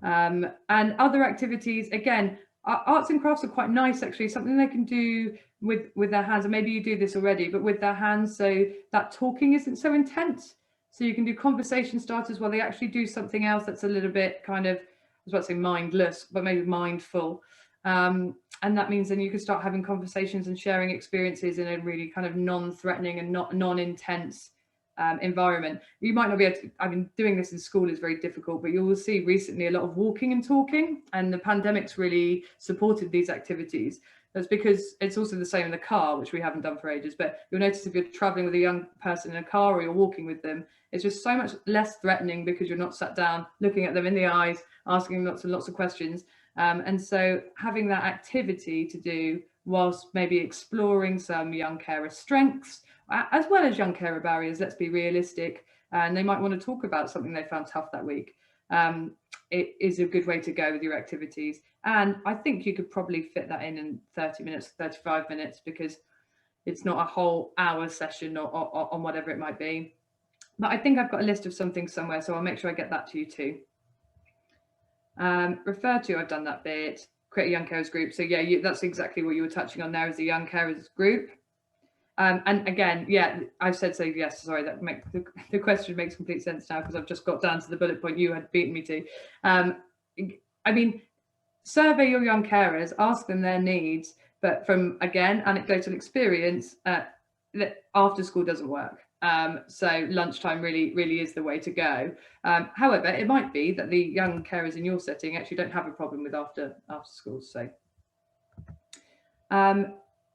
A: And other activities, again, arts and crafts are quite nice, actually, something they can do with their hands, and maybe you do this already, but with their hands, so that talking isn't so intense. So you can do conversation starters while they actually do something else that's a little bit kind of, I was about to say mindless, but maybe mindful. And that means then you can start having conversations and sharing experiences in a really kind of non-threatening and non-intense environment. You might not be able to, I mean, doing this in school is very difficult, but you will see recently a lot of walking and talking, and the pandemic's really supported these activities. That's because it's also the same in the car, which we haven't done for ages, but you'll notice if you're traveling with a young person in a car or you're walking with them, it's just so much less threatening because you're not sat down looking at them in the eyes, asking lots and lots of questions. And so having that activity to do whilst maybe exploring some young carer strengths, as well as young carer barriers, let's be realistic, and they might want to talk about something they found tough that week. It is a good way to go with your activities. And I think you could probably fit that in 30 minutes, 35 minutes, because it's not a whole hour session or on whatever it might be. But I think I've got a list of something somewhere, so I'll make sure I get that to you too. Refer to, I've done that bit. Create a young carers group. So yeah, that's exactly what you were touching on there, is a young carers group. And again, yeah, I've said so. Yes, sorry, that makes the question makes complete sense now, because I've just got down to the bullet point you had beaten me to. I mean, survey your young carers, ask them their needs, but from, again, anecdotal experience, that after school doesn't work. So lunchtime really is the way to go. However, it might be that the young carers in your setting actually don't have a problem with after school. So.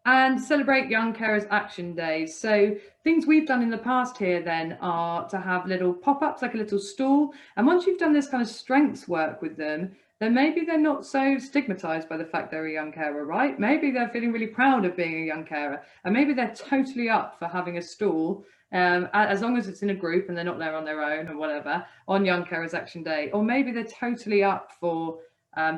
A: And celebrate young carers action days. So things we've done in the past here then are to have little pop-ups, like a little stall. And once you've done this kind of strengths work with them, then maybe they're not so stigmatized by the fact they're a young carer, right? Maybe they're feeling really proud of being a young carer, and maybe they're totally up for having a stall, as long as it's in a group and they're not there on their own or whatever, on Young Carers Action Day. Or maybe they're totally up for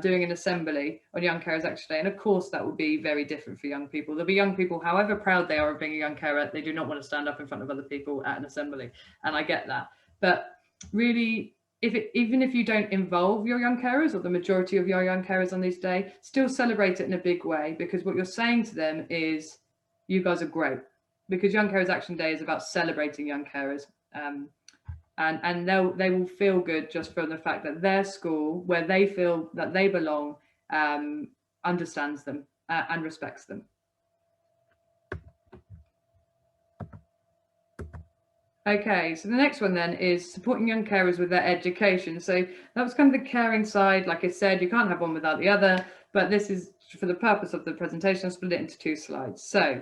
A: doing an assembly on Young Carers Action Day. And of course, that will be very different for young people. There'll be young people, however proud they are of being a young carer, they do not want to stand up in front of other people at an assembly. And I get that. But really, even if you don't involve your young carers, or the majority of your young carers on this day, still celebrate it in a big way, because what you're saying to them is, you guys are great. Because Young Carers Action Day is about celebrating young carers. And they will feel good just from the fact that their school, where they feel that they belong, understands them and respects them. Okay, so the next one then is supporting young carers with their education. So that was kind of the caring side. Like I said, you can't have one without the other, but this is for the purpose of the presentation. I'll split it into 2 slides. So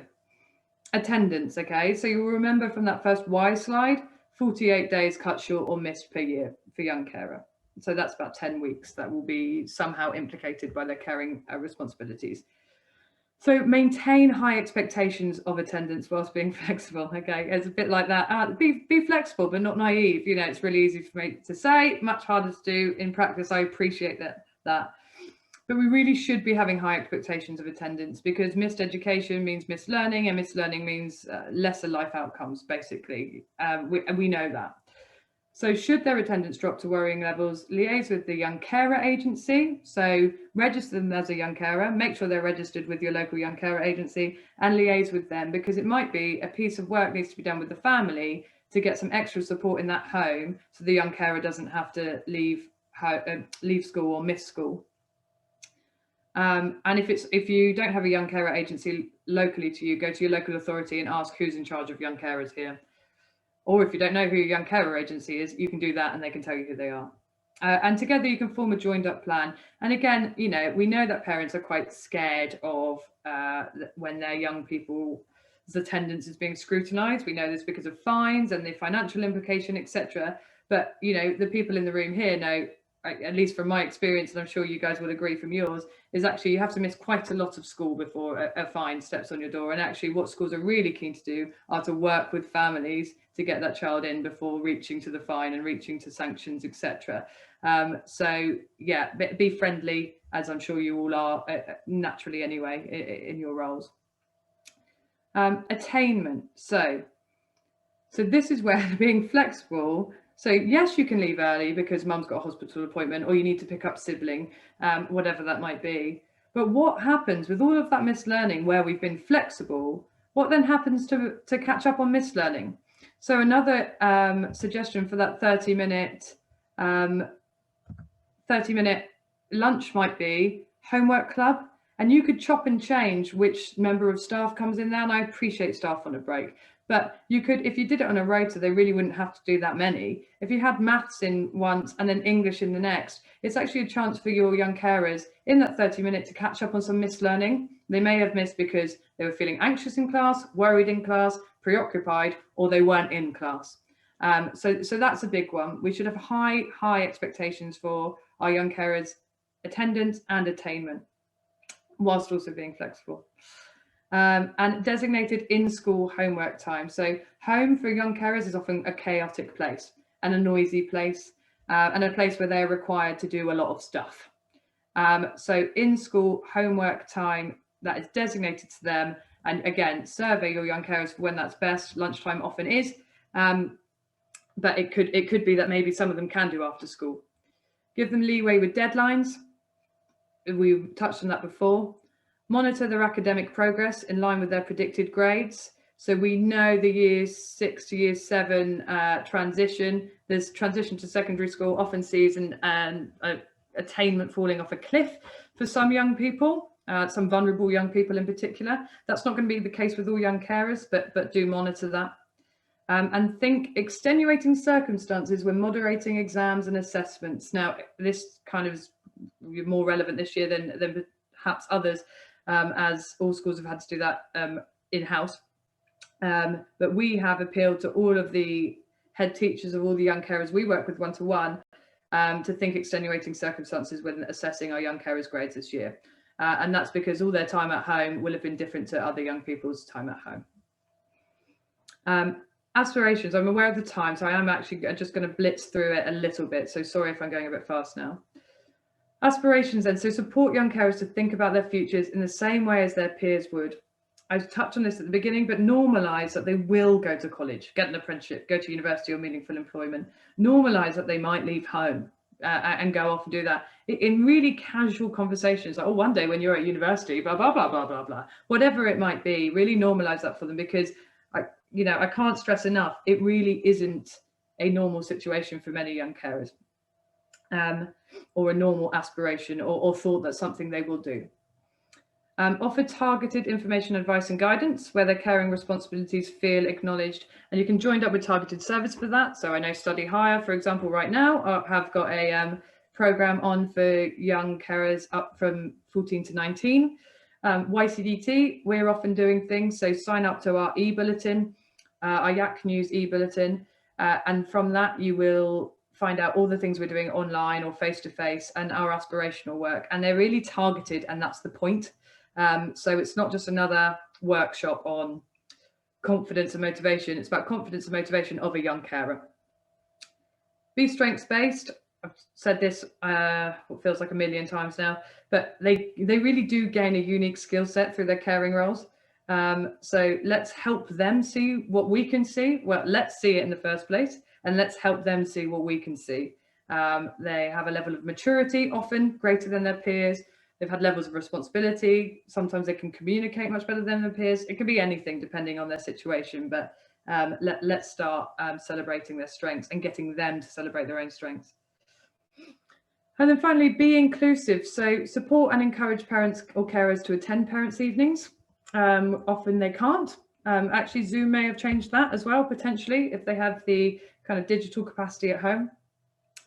A: attendance, okay, so you'll remember from that first Y slide, 48 days cut short or missed per year for young carer. So that's about 10 weeks that will be somehow implicated by their caring responsibilities. So maintain high expectations of attendance whilst being flexible. Okay, it's a bit like that. Be flexible, but not naive. You know, it's really easy for me to say, much harder to do in practice. I appreciate that. But we really should be having high expectations of attendance, because missed education means missed learning, and missed learning means lesser life outcomes, basically. We know that. So should their attendance drop to worrying levels, liaise with the young carer agency. So register them as a young carer, make sure they're registered with your local young carer agency, and liaise with them, because it might be a piece of work needs to be done with the family to get some extra support in that home, so the young carer doesn't have to leave school or miss school. And if you don't have a young carer agency locally to you, go to your local authority and ask who's in charge of young carers here. Or if you don't know who your young carer agency is, you can do that and they can tell you who they are. And together you can form a joined up plan. And again, you know, we know that parents are quite scared of when their young people's attendance is being scrutinised. We know this because of fines and the financial implication, etc. But, you know, the people in the room here know, at least from my experience, and I'm sure you guys will agree from yours, is actually you have to miss quite a lot of school before a fine steps on your door. And actually what schools are really keen to do are to work with families to get that child in before reaching to the fine and reaching to sanctions, etc. So yeah, be friendly, as I'm sure you all are naturally anyway in your roles. Attainment. So this is where being flexible. So yes, you can leave early because mum's got a hospital appointment or you need to pick up sibling, whatever that might be. But what happens with all of that missed learning where we've been flexible? What then happens to catch up on missed learning? So another suggestion for that 30-minute lunch might be homework club. And you could chop and change which member of staff comes in there. And I appreciate staff on a break. But you could, if you did it on a rota, they really wouldn't have to do that many. If you had maths in once and then English in the next, it's actually a chance for your young carers in that 30-minute to catch up on some missed learning. They may have missed because they were feeling anxious in class, worried in class, preoccupied, or they weren't in class. So that's a big one. We should have high expectations for our young carers' attendance and attainment, whilst also being flexible. And designated in-school homework time. So home for young carers is often a chaotic place and a noisy place and a place where they're required to do a lot of stuff. So in-school homework time that is designated to them. And again, survey your young carers for when that's best. Lunchtime often is, but it could be that maybe some of them can do after school. Give them leeway with deadlines. We touched on that before. Monitor their academic progress in line with their predicted grades. So we know the years 6 to year 7 transition. There's transition to secondary school often sees an attainment falling off a cliff for some young people, some vulnerable young people in particular. That's not going to be the case with all young carers, but do monitor that. And think extenuating circumstances when moderating exams and assessments. Now, this kind of is more relevant this year than perhaps others, as all schools have had to do that in-house. But we have appealed to all of the head teachers of all the young carers we work with one-to-one to think extenuating circumstances when assessing our young carers' grades this year. And that's because all their time at home will have been different to other young people's time at home. Aspirations, I'm aware of the time, so I am actually just going to blitz through it a little bit. So sorry if I'm going a bit fast now. Aspirations then, so support young carers to think about their futures in the same way as their peers would. I touched on this at the beginning, but normalise that they will go to college, get an apprenticeship, go to university or meaningful employment. Normalise that they might leave home and go off and do that in really casual conversations, like, oh, one day when you're at university, blah, blah, blah, blah, blah, blah. Whatever it might be, really normalise that for them, because I can't stress enough, it really isn't a normal situation for many young carers, or a normal aspiration or thought that's something they will do. Offer targeted information, advice and guidance where their caring responsibilities feel acknowledged, and you can join up with targeted service for that. So I know Study Hire, for example, right now have got a programme on for young carers up from 14 to 19. YCDT, we're often doing things, so sign up to our e-bulletin, our Yak News e-bulletin, and from that you will find out all the things we're doing online or face-to-face and our aspirational work, and they're really targeted, and that's the point. So it's not just another workshop on confidence and motivation, it's about confidence and motivation of a young carer. Be strengths-based. I've said this what feels like a million times now, but they really do gain a unique skill set through their caring roles. So let's help them see what we can see. Well, let's see it in the first place, and let's help them see what we can see. They have a level of maturity often greater than their peers. They've had levels of responsibility. Sometimes they can communicate much better than their peers. It could be anything depending on their situation, but let's start celebrating their strengths and getting them to celebrate their own strengths. And then finally, be inclusive. So support and encourage parents or carers to attend parents' evenings. Often they can't. Actually, Zoom may have changed that as well, potentially, if they have the kind of digital capacity at home.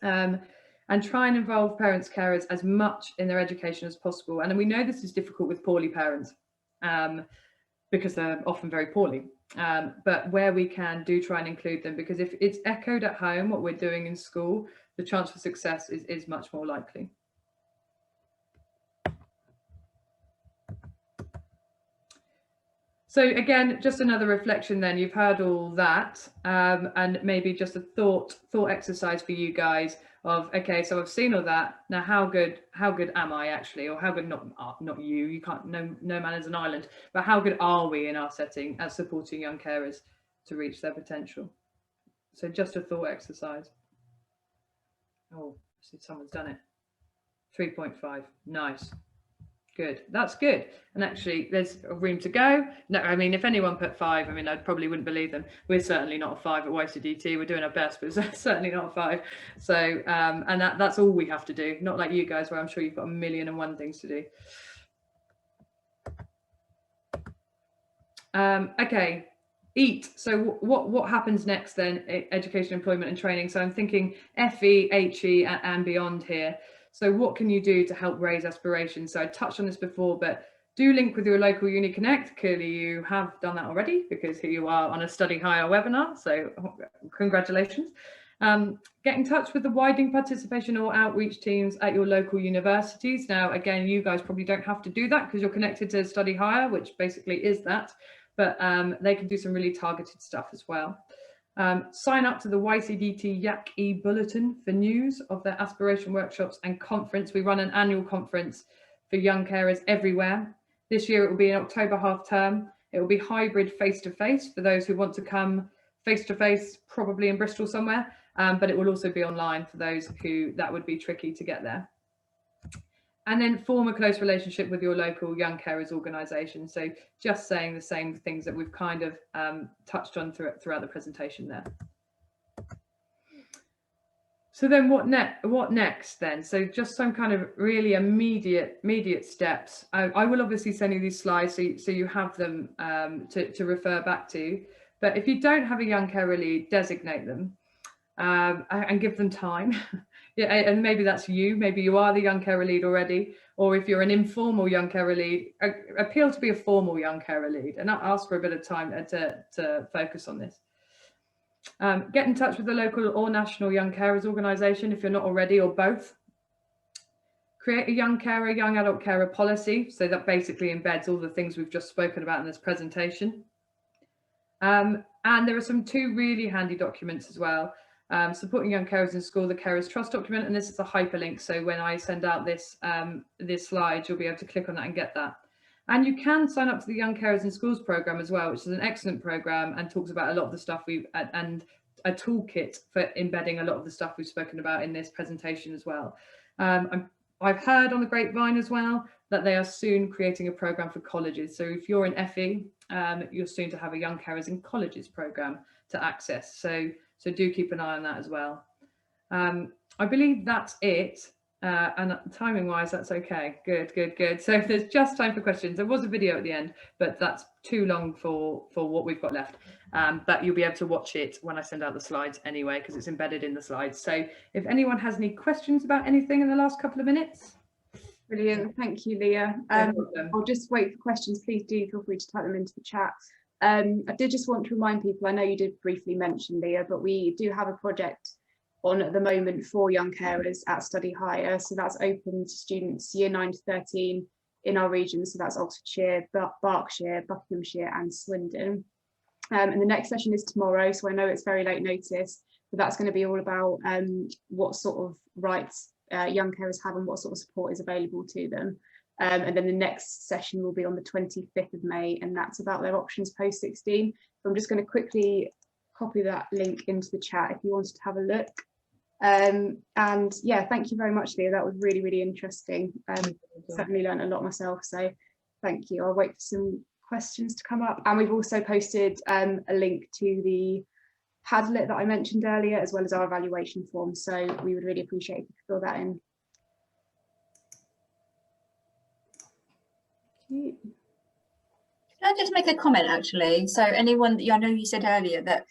A: And try and involve parents, carers as much in their education as possible. And we know this is difficult with poorly parents because they're often very poorly. But where we can, do try and include them, because if it's echoed at home, what we're doing in school, the chance for success is much more likely. So again, just another reflection then, you've heard all that, and maybe just a thought exercise for you guys of, okay, so I've seen all that, now how good am I actually, or how good, not you can't, no man is an island, but how good are we in our setting at supporting young carers to reach their potential? So just a thought exercise. Oh, I see someone's done it. 3.5, nice. Good, that's good. And actually there's a room to go. No, I mean, if anyone put 5, I mean, I probably wouldn't believe them. We're certainly not a 5 at YCDT. We're doing our best, but it's certainly not a 5. So and that's all we have to do, not like you guys, where I'm sure you've got 1,000,001 things to do. Okay, EAT. So what happens next then? Education, employment and training. So I'm thinking FE, HE and beyond here. So what can you do to help raise aspirations? So I touched on this before, but do link with your local Uni Connect. Clearly you have done that already, because here you are on a Study Higher webinar, so congratulations. Get in touch with the widening participation or outreach teams at your local universities. Now, again, you guys probably don't have to do that because you're connected to Study Higher, which basically is that, but they can do some really targeted stuff as well. Sign up to the YCDT YAC e-bulletin for news of their aspiration workshops and conference. We run an annual conference for young carers everywhere. This year it will be in October half term. It will be hybrid face-to-face for those who want to come face-to-face, probably in Bristol somewhere, but it will also be online for those who that would be tricky to get there. And then form a close relationship with your local young carers organisation. So just saying the same things that we've kind of touched on throughout the presentation there. So then what next then? So just some kind of really immediate steps. I will obviously send you these slides so you have them to refer back to. But if you don't have a young carer lead, designate them and give them time. Yeah, and maybe that's you. Maybe you are the young carer lead already, or if you're an informal young carer lead, appeal to be a formal young carer lead and ask for a bit of time to focus on this. Get in touch with the local or national young carers organisation if you're not already, or both. Create a young carer, young adult carer policy, so that basically embeds all the things we've just spoken about in this presentation. And there are some 2 really handy documents as well. Supporting young carers in school, the Carers Trust document, and this is a hyperlink. So when I send out this slide, you'll be able to click on that and get that. And you can sign up to the Young Carers in Schools programme as well, which is an excellent programme and talks about a lot of the stuff and a toolkit for embedding a lot of the stuff we've spoken about in this presentation as well. I've heard on the grapevine as well that they are soon creating a programme for colleges. So if you're in FE, you're soon to have a Young Carers in Colleges programme to access. So do keep an eye on that as well. I believe that's it. And timing wise, that's okay. Good. So there's just time for questions. There was a video at the end, but that's too long for what we've got left. But you'll be able to watch it when I send out the slides anyway, because it's embedded in the slides. So if anyone has any questions about anything in the last couple of minutes.
B: Brilliant, thank you, Leah. I'll just wait for questions. Please do feel free to type them into the chat. I did just want to remind people, I know you did briefly mention, Leah, but we do have a project on at the moment for young carers at Study Higher. So that's open to students year 9 to 13 in our region. So that's Oxfordshire, Berkshire, Buckinghamshire and Swindon. And the next session is tomorrow. So I know it's very late notice, but that's going to be all about what sort of rights young carers have and what sort of support is available to them. And then the next session will be on the 25th of May, and that's about their options post 16. So I'm just going to quickly copy that link into the chat if you wanted to have a look. And yeah, thank you very much, Leah. That was really, really interesting. Certainly learned a lot myself, so thank you. I'll wait for some questions to come up. And we've also posted a link to the Padlet that I mentioned earlier, as well as our evaluation form. So we would really appreciate if you could fill that in. you.
C: Can I just make a comment actually? So anyone, I know you said earlier that,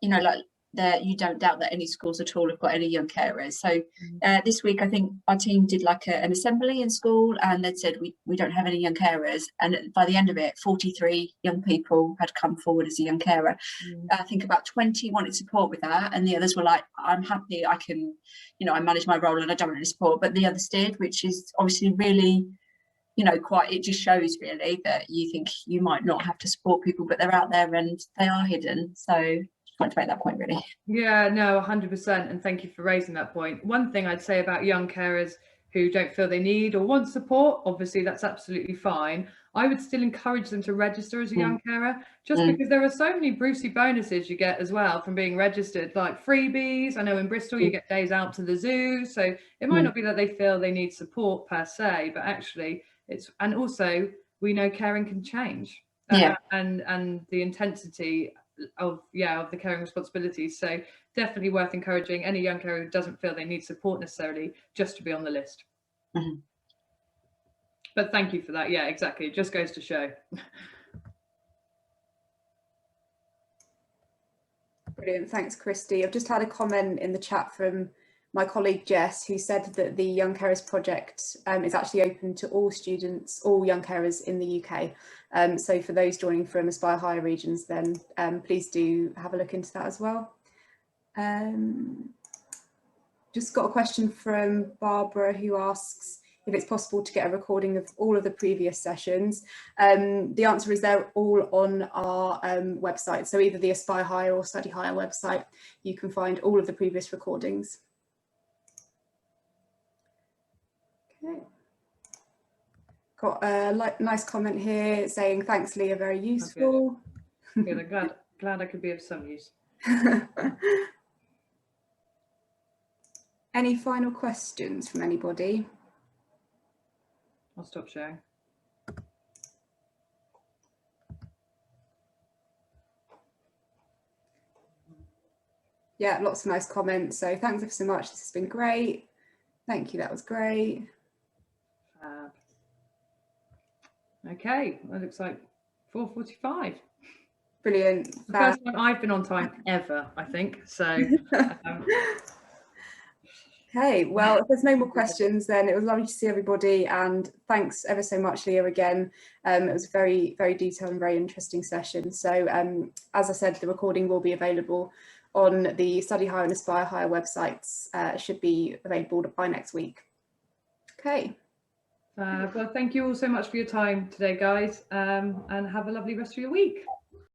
C: you know, like that you don't doubt that any schools at all have got any young carers. So this week, I think our team did like an assembly in school, and they said we don't have any young carers. And by the end of it, 43 young people had come forward as a young carer. I think about 20 wanted support with that, and the others were like, I'm happy, I can, you know, I manage my role and I don't want any support. But the others did, which is obviously really, you know, quite, it just shows really that you think you might not have to support people, but they're out there and they are hidden. So just wanted to make that point really.
A: Yeah, no, 100%. And thank you for raising that point. One thing I'd say about young carers who don't feel they need or want support, obviously that's absolutely fine. I would still encourage them to register as a young carer, just because there are so many Brucey bonuses you get as well from being registered, like freebies. I know in Bristol you get days out to the zoo. So it might not be that they feel they need support per se, but actually it's, and also we know caring can change. And the intensity of the caring responsibilities. So definitely worth encouraging any young carer who doesn't feel they need support necessarily just to be on the list. But thank you for that. Yeah, exactly. It just goes to show.
B: Brilliant. Thanks, Christy. I've just had a comment in the chat from my colleague Jess, who said that the Young Carers Project is actually open to all students, all young carers in the UK. So for those joining from Aspire Higher regions, then please do have a look into that as well. Just got a question from Barbara, who asks if it's possible to get a recording of all of the previous sessions. The answer is they're all on our website. So either the Aspire Higher or Study Higher website, you can find all of the previous recordings. Okay. Got a nice comment here saying, thanks, Leah, very useful.
A: Good. I'm glad I could be of some use.
B: Any final questions from anybody?
A: I'll stop sharing.
B: Yeah, lots of nice comments. So thanks ever so much. This has been great. Thank you. That was great.
A: Okay, that looks like 4:45.
B: Brilliant.
A: The first time I've been on time ever, I think. So.
B: Okay, well, if there's no more questions, then it was lovely to see everybody, and thanks ever so much, Leah, again. It was a very, very detailed and very interesting session. So as I said, the recording will be available on the Study Higher and Aspire Higher websites. Should be available by next week. Okay.
A: Well, thank you all so much for your time today, guys, and have a lovely rest of your week.